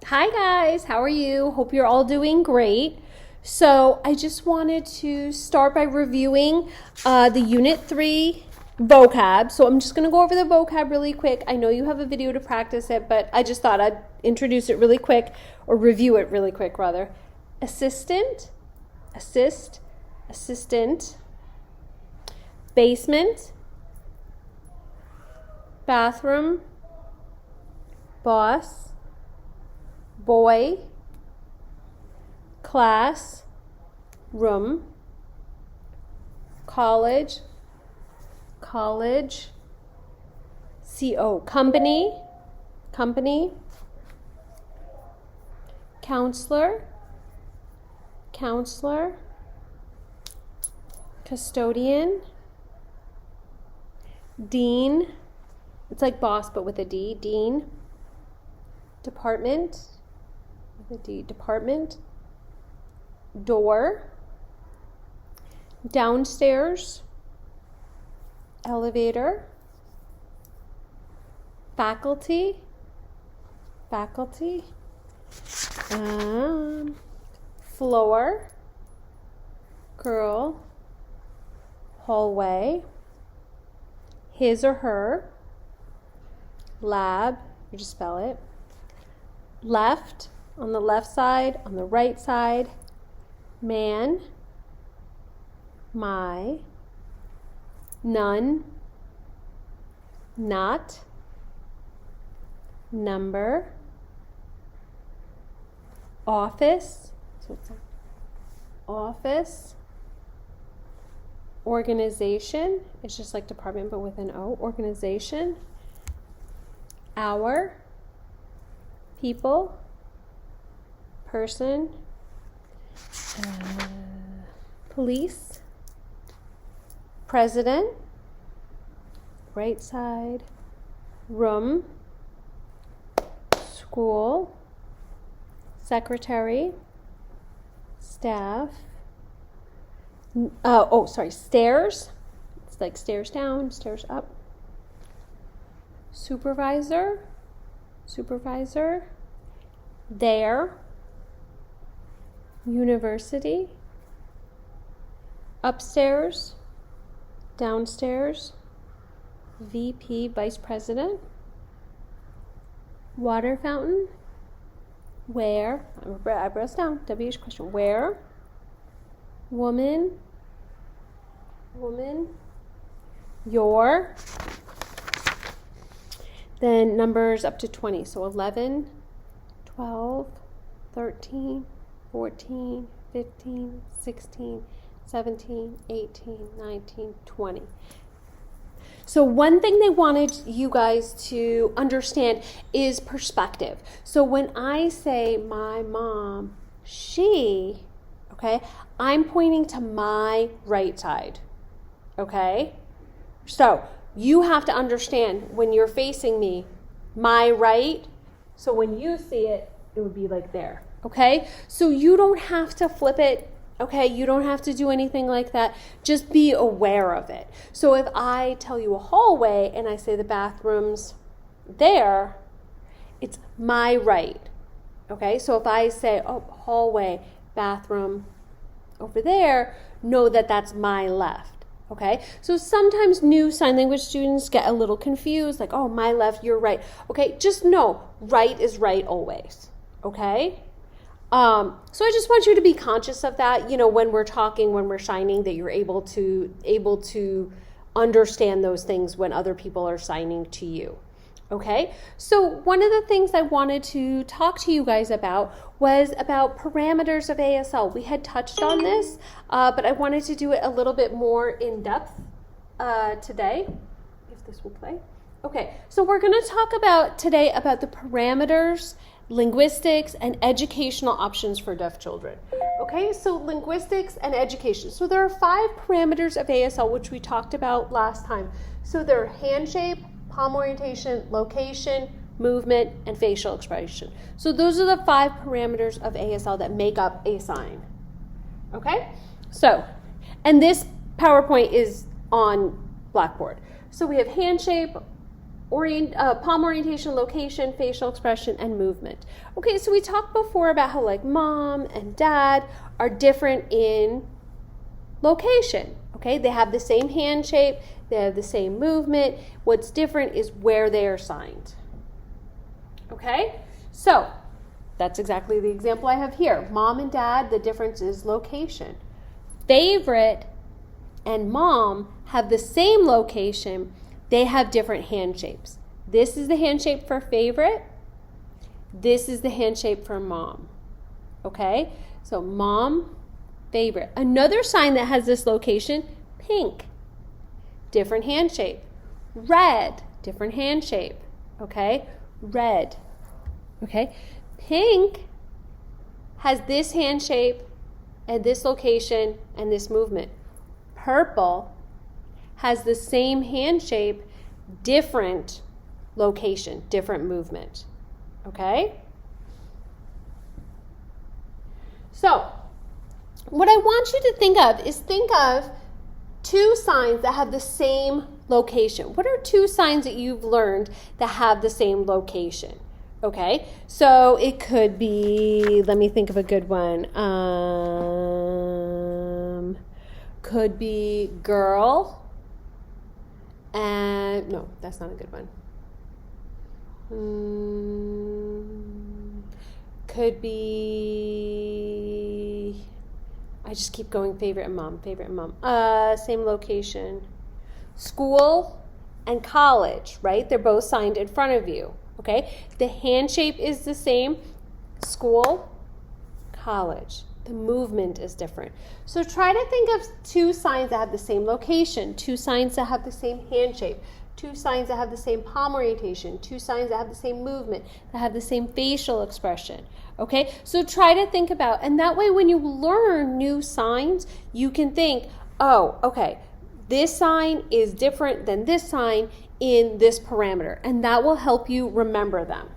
Hi guys, how are you? Hope you're all doing great. So I just wanted to start by reviewing the Unit 3 vocab. So I'm just going to go over the vocab really quick. I know you have a video to practice it, but I just thought I'd introduce it really quick, or review it really quick rather. Assistant, assist, assistant, basement, bathroom, boss, boy, class, room, college, company, counselor, custodian, dean, it's like boss but with a D, dean, department, with a D, department, door, downstairs, elevator, faculty, floor, girl, hallway, his or her, lab, you just spell it, left, on the left side, on the right side, man, my, none, not, number, office, so it's office, organization, it's just like department but with an O, organization, hour, people, person, police, president, right side, room, school, secretary, staff, stairs, it's like stairs down, stairs up, supervisor, there, university, upstairs, downstairs, VP, vice president, water fountain, where, eyebrows down, WH question, where, woman, your, then numbers up to 20, so 11, 12, 13, 14, 15, 16, 17, 18, 19, 20. So one thing they wanted you guys to understand is perspective. So when I say my mom, she, okay, I'm pointing to my right side, okay? So you have to understand when you're facing me, my right, so when you see it, it would be like there, okay? So you don't have to flip it, okay? You don't have to do anything like that. Just be aware of it. So if I tell you a hallway and I say the bathroom's there, it's my right, okay? So if I say, oh, hallway, bathroom over there, know that that's my left. Okay, so sometimes new sign language students get a little confused, like, oh, my left, your right. Okay, just know, right is right always, okay? So I just want you to be conscious of that, when we're talking, when we're signing, that you're able to understand those things when other people are signing to you. Okay, so one of the things I wanted to talk to you guys about was about parameters of ASL. We had touched on this, but I wanted to do it a little bit more in depth today, if this will play. Okay, so we're going to talk today about the parameters, linguistics, and educational options for deaf children. Okay, so linguistics and education. So there are 5 parameters of ASL, which we talked about last time. So they're hand shape, palm orientation, location, movement, and facial expression. So those are the 5 parameters of ASL that make up a sign. Okay? So, and this PowerPoint is on Blackboard. So we have hand shape, palm orientation, location, facial expression, and movement. Okay, so we talked before about how like mom and dad are different in location. Okay, they have the same hand shape, they have the same movement. What's different is where they are signed. Okay, so that's exactly the example I have here. Mom and dad, the difference is location. Favorite and mom have the same location. They have different hand shapes. This is the hand shape for favorite. This is the hand shape for mom. Okay, so mom, favorite. Another sign that has this location, pink. Different hand shape. Red, different hand shape. Okay, red. Okay, pink has this hand shape and this location and this movement. Purple has the same hand shape, different location, different movement. Okay? So, what I want you to think of two signs that have the same location. What are two signs that you've learned that have the same location? Okay, so it could be, let me think of a good one. Could be girl and, no, that's not a good one. Could be, I just keep going favorite and mom. Same location. School and college, right? They're both signed in front of you. Okay, the hand shape is the same, school, college. The movement is different. So try to think of two signs that have the same location, two signs that have the same hand shape, two signs that have the same palm orientation, two signs that have the same movement, that have the same facial expression. Okay, so try to think about, and that way when you learn new signs, you can think, oh, okay, this sign is different than this sign in this parameter, and that will help you remember them.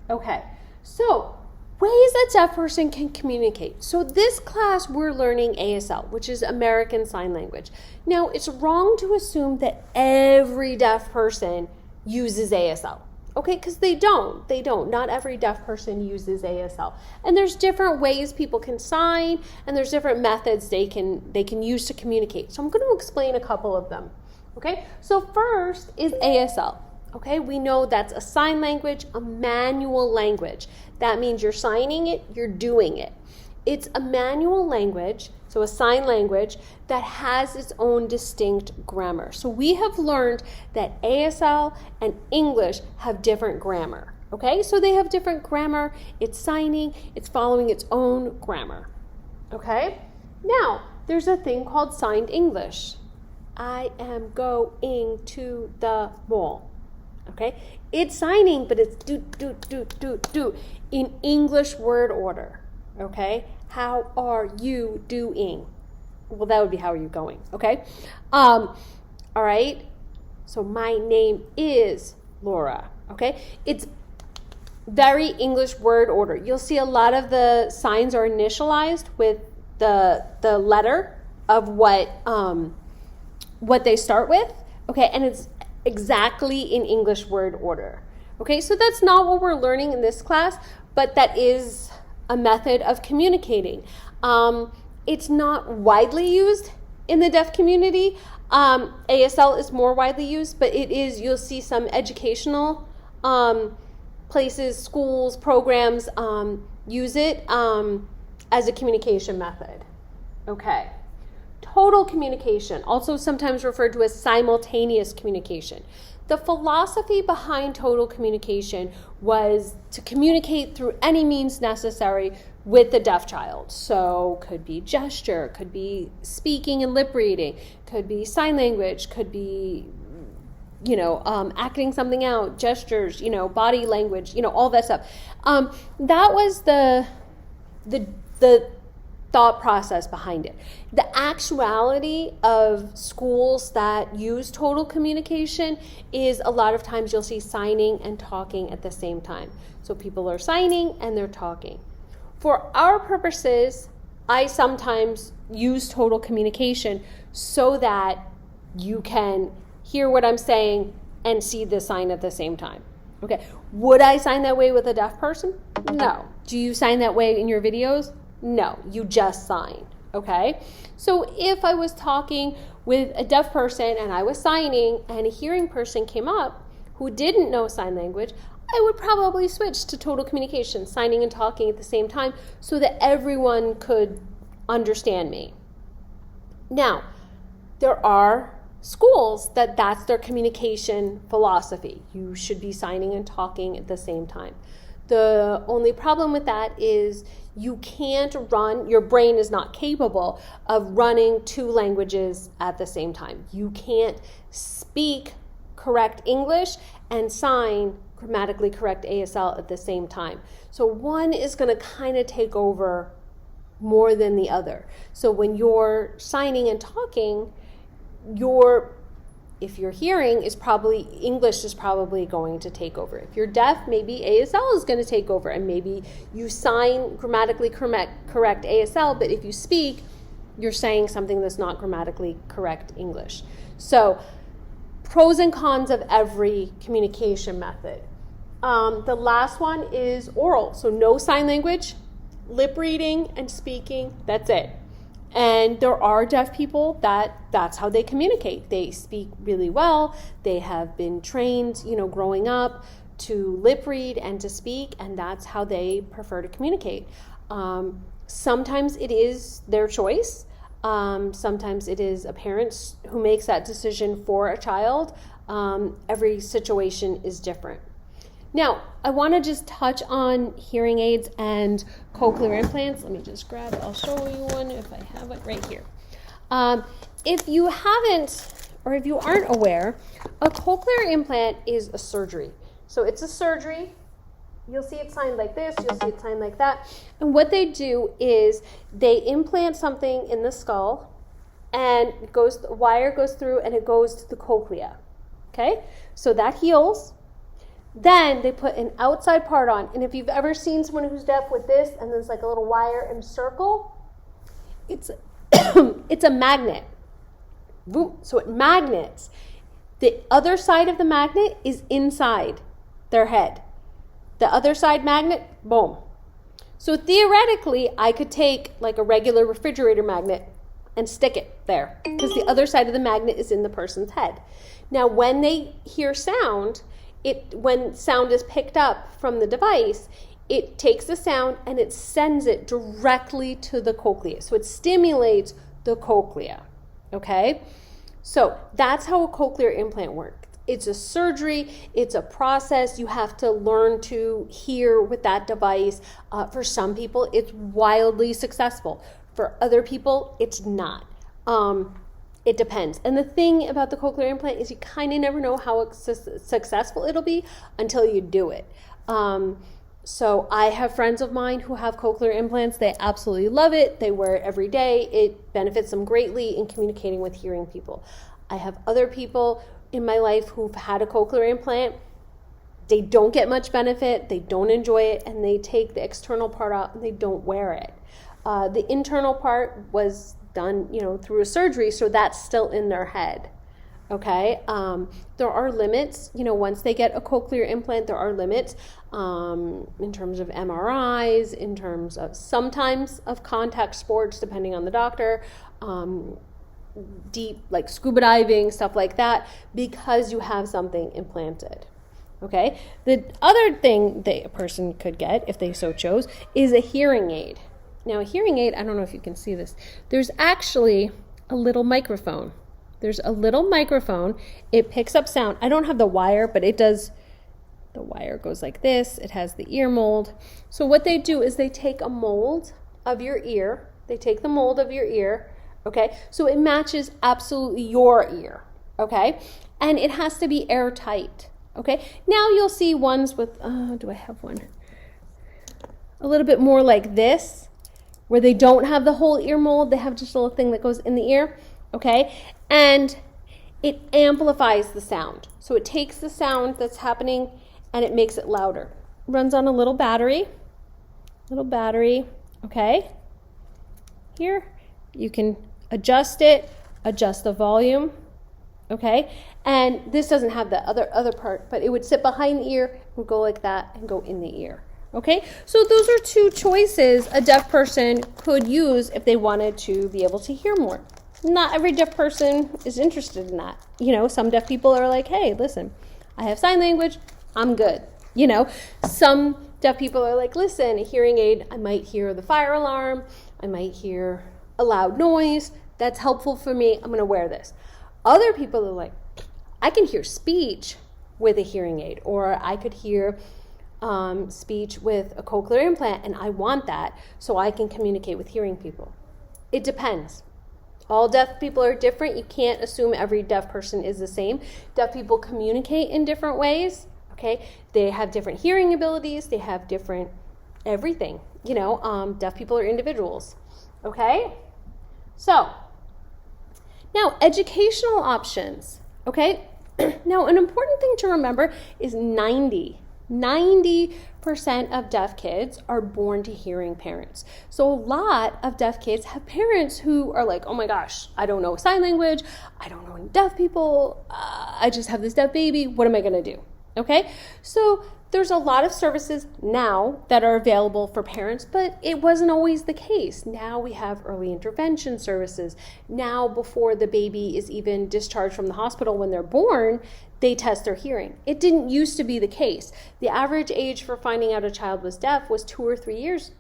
Okay, so ways that deaf person can communicate. So this class we're learning ASL, which is American Sign Language. Now, it's wrong to assume that every deaf person uses ASL. Okay, because they don't. Not every deaf person uses ASL. And there's different ways people can sign, and there's different methods they can use to communicate. So I'm going to explain a couple of them. Okay, so first is ASL. Okay, we know that's a sign language, a manual language. That means you're signing it, you're doing it. It's a manual language, so a sign language, that has its own distinct grammar. So we have learned that ASL and English have different grammar. Okay, so they have different grammar. It's signing, it's following its own grammar. Okay, now there's a thing called signed English. I am going to the mall. Okay, it's signing, but it's do in English word order. Okay, how are you doing? Well, that would be how are you going. Okay, all right. So my name is Laura. Okay, it's very English word order. You'll see a lot of the signs are initialized with the letter of what they start with, okay, and it's exactly in English word order. Okay, so that's not what we're learning in this class, but that is a method of communicating. It's not widely used in the deaf community. ASL is more widely used, but it is, you'll see some educational places, schools, programs use it as a communication method. Okay. Total communication, also sometimes referred to as simultaneous communication. The philosophy behind total communication was to communicate through any means necessary with the deaf child. So could be gesture, could be speaking and lip reading, could be sign language, could be, acting something out, gestures, body language, all that stuff. That was the thought process behind it. The actuality of schools that use total communication is a lot of times you'll see signing and talking at the same time. So people are signing and they're talking. For our purposes, I sometimes use total communication so that you can hear what I'm saying and see the sign at the same time. Okay, would I sign that way with a deaf person? No. Do you sign that way in your videos? No, you just sign. Okay, so if I was talking with a deaf person and I was signing and a hearing person came up who didn't know sign language, I would probably switch to total communication, signing and talking at the same time so that everyone could understand me. Now, there are schools that's their communication philosophy. You should be signing and talking at the same time. The only problem with that is you can't run, your brain is not capable of running two languages at the same time. You can't speak correct English and sign grammatically correct ASL at the same time. So one is going to kind of take over more than the other. So when you're signing and talking, if you're hearing, English is probably going to take over. If you're deaf, maybe ASL is going to take over, and maybe you sign grammatically correct ASL, but if you speak, you're saying something that's not grammatically correct English. So pros and cons of every communication method. The last one is oral, so no sign language, lip reading and speaking, that's it. And there are deaf people that's how they communicate. They speak really well. They have been trained, growing up to lip read and to speak, and that's how they prefer to communicate. Sometimes it is their choice. Sometimes it is a parent who makes that decision for a child. Every situation is different. Now, I want to just touch on hearing aids and cochlear implants. Let me just grab it. I'll show you one if I have it right here. If you haven't, or if you aren't aware, a cochlear implant is a surgery. So it's a surgery. You'll see it signed like this. You'll see it signed like that. And what they do is they implant something in the skull, and the wire goes through, and it goes to the cochlea. Okay? So that heals. Then they put an outside part on, and if you've ever seen someone who's deaf with this, and there's like a little wire and circle, it's it's a magnet. Boom. So it magnets. The other side of the magnet is inside their head. The other side magnet, boom. So theoretically, I could take like a regular refrigerator magnet and stick it there, because the other side of the magnet is in the person's head. Now, when they hear sound, when sound is picked up from the device, it takes the sound and it sends it directly to the cochlea. So it stimulates the cochlea, okay? So that's how a cochlear implant works. It's a surgery, it's a process. You have to learn to hear with that device. For some people, it's wildly successful. For other people, it's not. It depends. And the thing about the cochlear implant is you kind of never know how successful it'll be until you do it. So I have friends of mine who have cochlear implants. They absolutely love it. They wear it every day. It benefits them greatly in communicating with hearing people. I have other people in my life who've had a cochlear implant. They don't get much benefit. They don't enjoy it, and they take the external part out and they don't wear it. The internal part was done, through a surgery, so that's still in their head. Okay, there are limits. Once they get a cochlear implant, there are limits in terms of MRIs, in terms of sometimes of contact sports, depending on the doctor, deep like scuba diving, stuff like that, because you have something implanted. Okay, the other thing that a person could get, if they so chose, is a hearing aid. Now, a hearing aid, I don't know if you can see this. There's actually a little microphone. There's a little microphone. It picks up sound. I don't have the wire, but it does. The wire goes like this. It has the ear mold. So what they do is they take a mold of your ear. They take the mold of your ear, okay? So it matches absolutely your ear, okay? And it has to be airtight, okay? Now you'll see ones with, do I have one? A little bit more like this, where they don't have the whole ear mold. They have just a little thing that goes in the ear, okay? And it amplifies the sound. So it takes the sound that's happening and it makes it louder. Runs on a little battery, okay? Here, you can adjust it, adjust the volume, okay? And this doesn't have the other part, but it would sit behind the ear, would go like that, and go in the ear, okay? So those are two choices a deaf person could use if they wanted to be able to hear more. Not every deaf person is interested in that. You know, some deaf people are like, hey, listen, I have sign language, I'm good. You know, some deaf people are like, listen, a hearing aid, I might hear the fire alarm, I might hear a loud noise, that's helpful for me, I'm going to wear this. Other people are like, I can hear speech with a hearing aid, or I could hear speech with a cochlear implant, and I want that so I can communicate with hearing people. It depends. All deaf people are different. You can't assume every deaf person is the same. Deaf people communicate in different ways, okay? They have different hearing abilities. They have different everything. You know, deaf people are individuals, okay? So, now educational options, okay? Now, an important thing to remember is 90% of deaf kids are born to hearing parents. So a lot of deaf kids have parents who are like, oh my gosh, I don't know sign language, I don't know any deaf people, I just have this deaf baby, what am I going to do? Okay, so there's a lot of services now that are available for parents, but it wasn't always the case. Now we have early intervention services. Now before the baby is even discharged from the hospital when they're born, they test their hearing. It didn't used to be the case. The average age for finding out a child was deaf was 2 or 3 years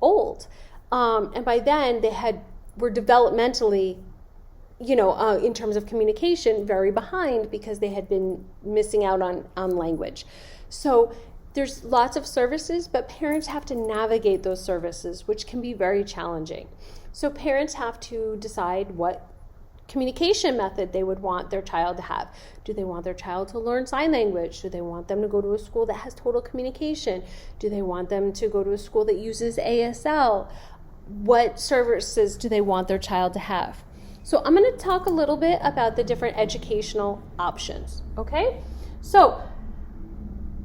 old. And by then they were developmentally, in terms of communication, very behind because they had been missing out on language. So there's lots of services, but parents have to navigate those services, which can be very challenging. So parents have to decide what communication method they would want their child to have. Do they want their child to learn sign language? Do they want them to go to a school that has total communication? Do they want them to go to a school that uses ASL? What services do they want their child to have? So I'm going to talk a little bit about the different educational options, okay? So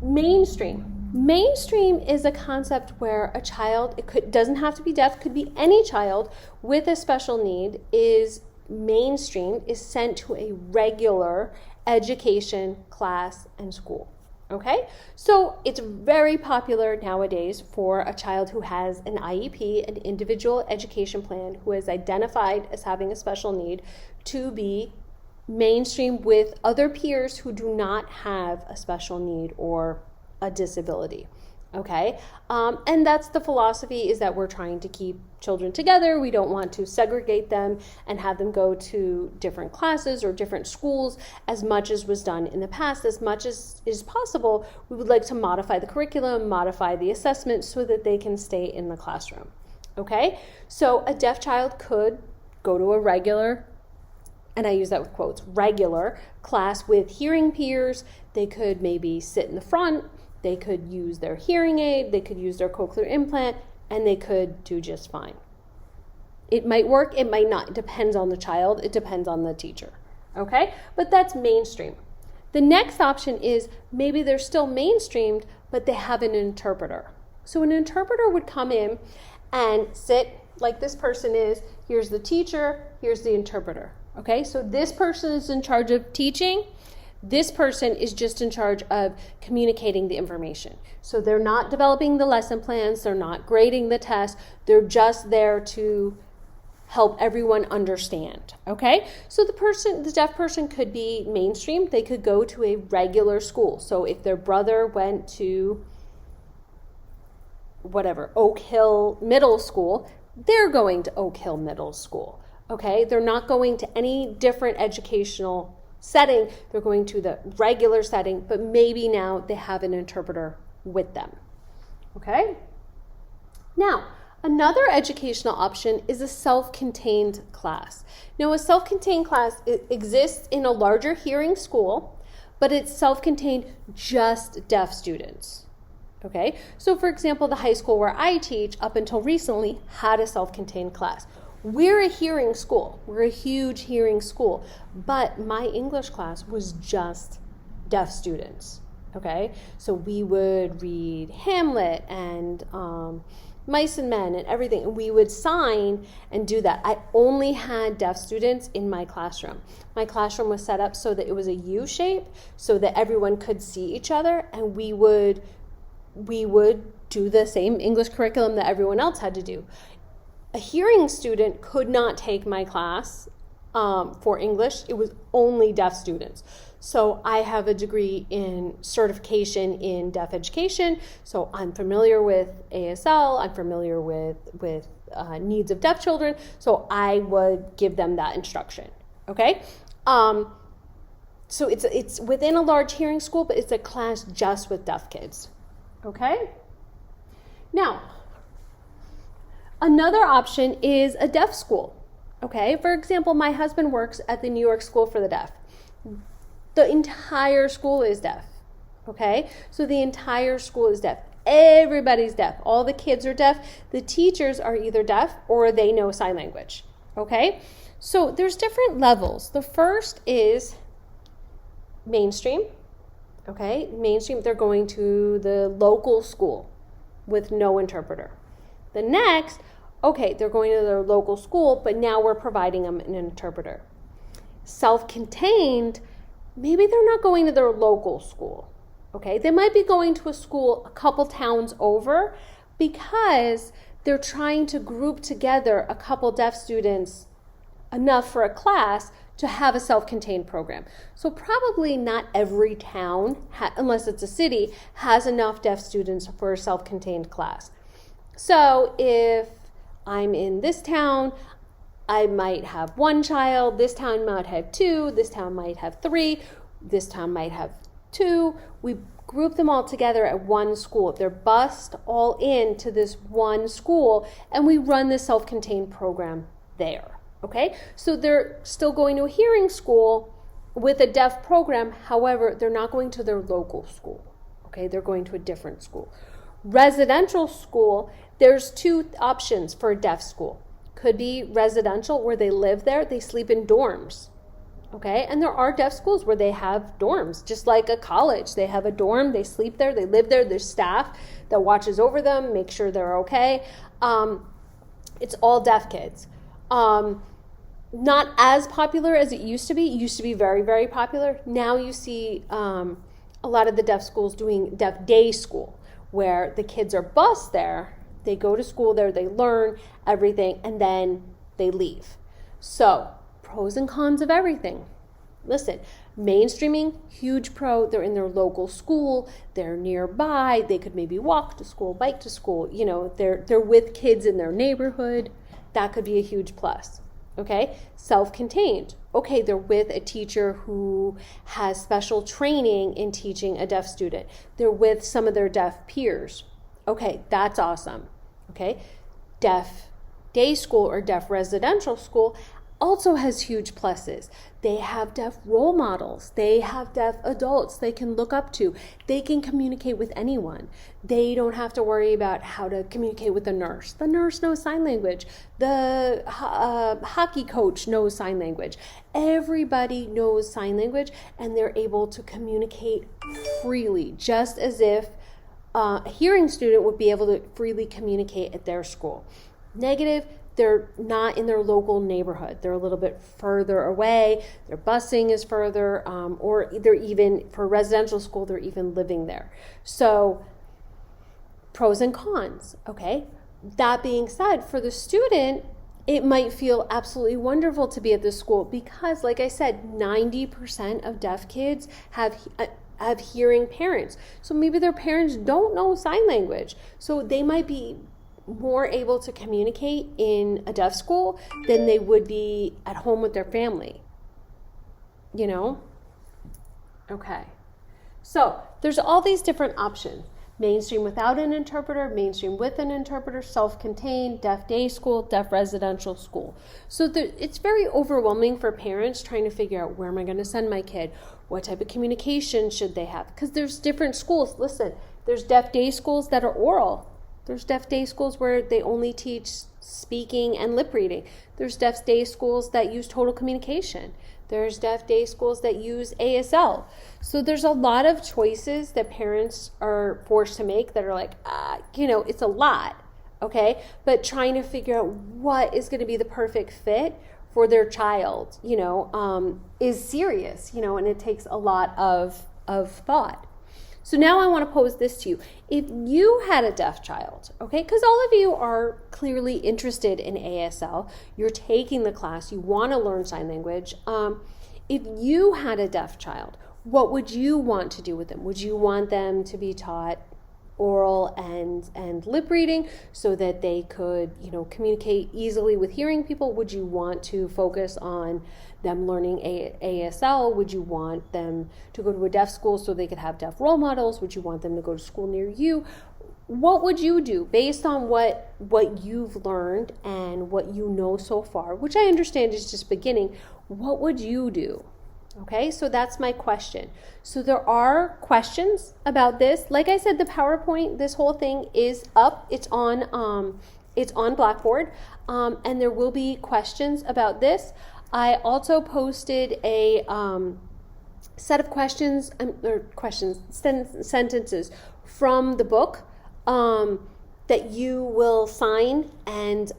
mainstream. Mainstream is a concept where a child, doesn't have to be deaf, could be any child with a special need, is sent to a regular education class and school. Okay, so it's very popular nowadays for a child who has an IEP, an individual education plan, who is identified as having a special need, to be mainstream with other peers who do not have a special need or a disability. Okay, and that's the philosophy, is that we're trying to keep children together. We don't want to segregate them and have them go to different classes or different schools as much as was done in the past. As much as is possible, we would like to modify the curriculum, modify the assessment so that they can stay in the classroom. Okay, so a deaf child could go to a regular, and I use that with quotes, regular class with hearing peers. They could maybe sit in the front. They could use their hearing aid, they could use their cochlear implant, and they could do just fine. It might work, it might not. It depends on the child, it depends on the teacher. Okay? But that's mainstream. The next option is maybe they're still mainstreamed, but they have an interpreter. So an interpreter would come in and sit like this person is. Here's the teacher, here's the interpreter. Okay? So this person is in charge of teaching. This person is just in charge of communicating the information. So they're not developing the lesson plans, they're not grading the test, they're just there to help everyone understand, okay? So the deaf person could be mainstream, they could go to a regular school. So if their brother went to Oak Hill Middle School, they're going to Oak Hill Middle School, okay? They're not going to any different educational setting, they're going to the regular setting, but maybe now they have an interpreter with them. Okay? Now, another educational option is a self-contained class. Now, a self-contained class exists in a larger hearing school, but it's self-contained just deaf students. Okay? So, for example, the high school where I teach up until recently had a self-contained class. We're a hearing school. We're a huge hearing school. But my English class was just deaf students, okay? So we would read Hamlet and mice and men and everything. And we would sign and do that. I only had deaf students in my classroom. My classroom was set up so that it was a U shape so that everyone could see each other, and we would do the same English curriculum that everyone else had to do. A hearing student could not take my class for English. It was only deaf students. So I have a degree in certification in deaf education. So I'm familiar with ASL. I'm familiar with needs of deaf children. So I would give them that instruction. Okay. So it's within a large hearing school, but it's a class just with deaf kids. Okay. Now, another option is a deaf school. Okay. For example, my husband works at the New York School for the Deaf. The entire school is deaf, okay? So the entire school is deaf. Everybody's deaf. All the kids are deaf. The teachers are either deaf or they know sign language, okay? So there's different levels. The first is mainstream, okay? Mainstream, they're going to the local school with no interpreter. The next, okay, they're going to their local school, but now we're providing them an interpreter. Self-contained, maybe they're not going to their local school, okay? They might be going to a school a couple towns over because they're trying to group together a couple deaf students enough for a class to have a self-contained program. So probably not every town, unless it's a city, has enough deaf students for a self-contained class. So if I'm in this town, I might have one child, this town might have two, this town might have three, this town might have two. We group them all together at one school. They're bused all into this one school, and we run the self-contained program there, okay? So they're still going to a hearing school with a deaf program. However, they're not going to their local school, okay? They're going to a different school. Residential school, there's two options for a deaf school. Could be residential, where they live there, they sleep in dorms, okay? And there are deaf schools where they have dorms, just like a college. They have a dorm, they sleep there, they live there, there's staff that watches over them, make sure they're okay. It's all deaf kids. Not as popular as it used to be. It used to be very, very popular. Now you see a lot of the deaf schools doing deaf day school, where the kids are bused there. They go to school there, they learn everything, and then they leave. So, pros and cons of everything. Listen, mainstreaming, huge pro. They're in their local school, they're nearby, they could maybe walk to school, bike to school, you know, they're with kids in their neighborhood. That could be a huge plus. Okay? Self-contained. Okay, they're with a teacher who has special training in teaching a deaf student. They're with some of their deaf peers. Okay, that's awesome. Okay, deaf day school or deaf residential school also has huge pluses. They have deaf role models. They have deaf adults they can look up to. They can communicate with anyone. They don't have to worry about how to communicate with the nurse. The nurse knows sign language. The hockey coach knows sign language. Everybody knows sign language, and they're able to communicate freely, just as if a hearing student would be able to freely communicate at their school. Negative, they're not in their local neighborhood. They're a little bit further away. Their busing is further, or they're even, for residential school, they're even living there. So, pros and cons, okay? That being said, for the student, it might feel absolutely wonderful to be at this school because, like I said, 90% of deaf kids have hearing parents. So maybe their parents don't know sign language. So they might be more able to communicate in a deaf school than they would be at home with their family. You know? Okay. So there's all these different options. Mainstream without an interpreter, mainstream with an interpreter, self-contained, deaf day school, deaf residential school. So it's very overwhelming for parents trying to figure out, where am I going to send my kid? What type of communication should they have? Because there's different schools. Listen, there's deaf day schools that are oral. There's deaf day schools where they only teach speaking and lip reading. There's deaf day schools that use total communication. There's deaf day schools that use ASL. So there's a lot of choices that parents are forced to make that are like, it's a lot. okay? But trying to figure out what is going to be the perfect fit for their child, is serious, and it takes a lot of thought. So now I want to pose this to you. If you had a deaf child, okay, because all of you are clearly interested in ASL, you're taking the class, you want to learn sign language. If you had a deaf child, what would you want to do with them? Would you want them to be taught oral and lip reading so that they could, communicate easily with hearing people? Would you want to focus on them learning ASL? Would you want them to go to a deaf school so they could have deaf role models? Would you want them to go to school near you? What would you do based on what you've learned and what you know so far, which I understand is just beginning? What would you do? Okay, so that's my question. So there are questions about this. Like I said, the PowerPoint, this whole thing is up. It's on Blackboard, and there will be questions about this. I also posted a set of sentences from the book that you will sign and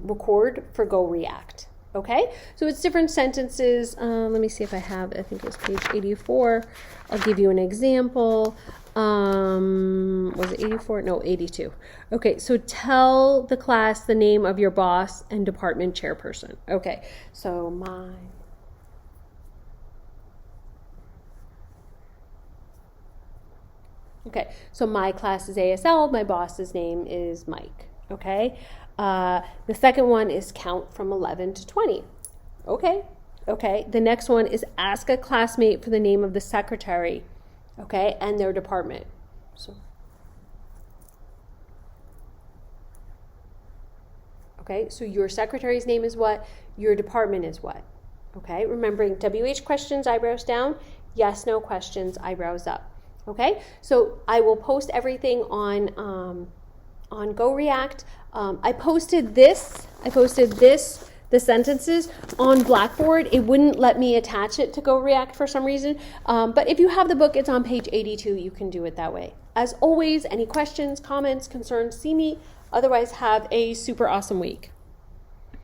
record for Go React. Okay, so it's different sentences. Let me see if I think it was page 84. I'll give you an example. Was it 84? No, 82. Okay, so tell the class the name of your boss and department chairperson. Okay, so my class is ASL. My boss's name is Mike. Okay. The second one is count from 11 to 20. Okay. The next one is ask a classmate for the name of the secretary, okay, and their department. So your secretary's name is what? Your department is what? Okay, remembering WH questions, eyebrows down. Yes, no questions, eyebrows up. Okay, so I will post everything on Go React. I posted this, the sentences on Blackboard. It wouldn't let me attach it to Go React for some reason. But if you have the book, it's on page 82. You can do it that way. As always, any questions, comments, concerns, see me. Otherwise, have a super awesome week.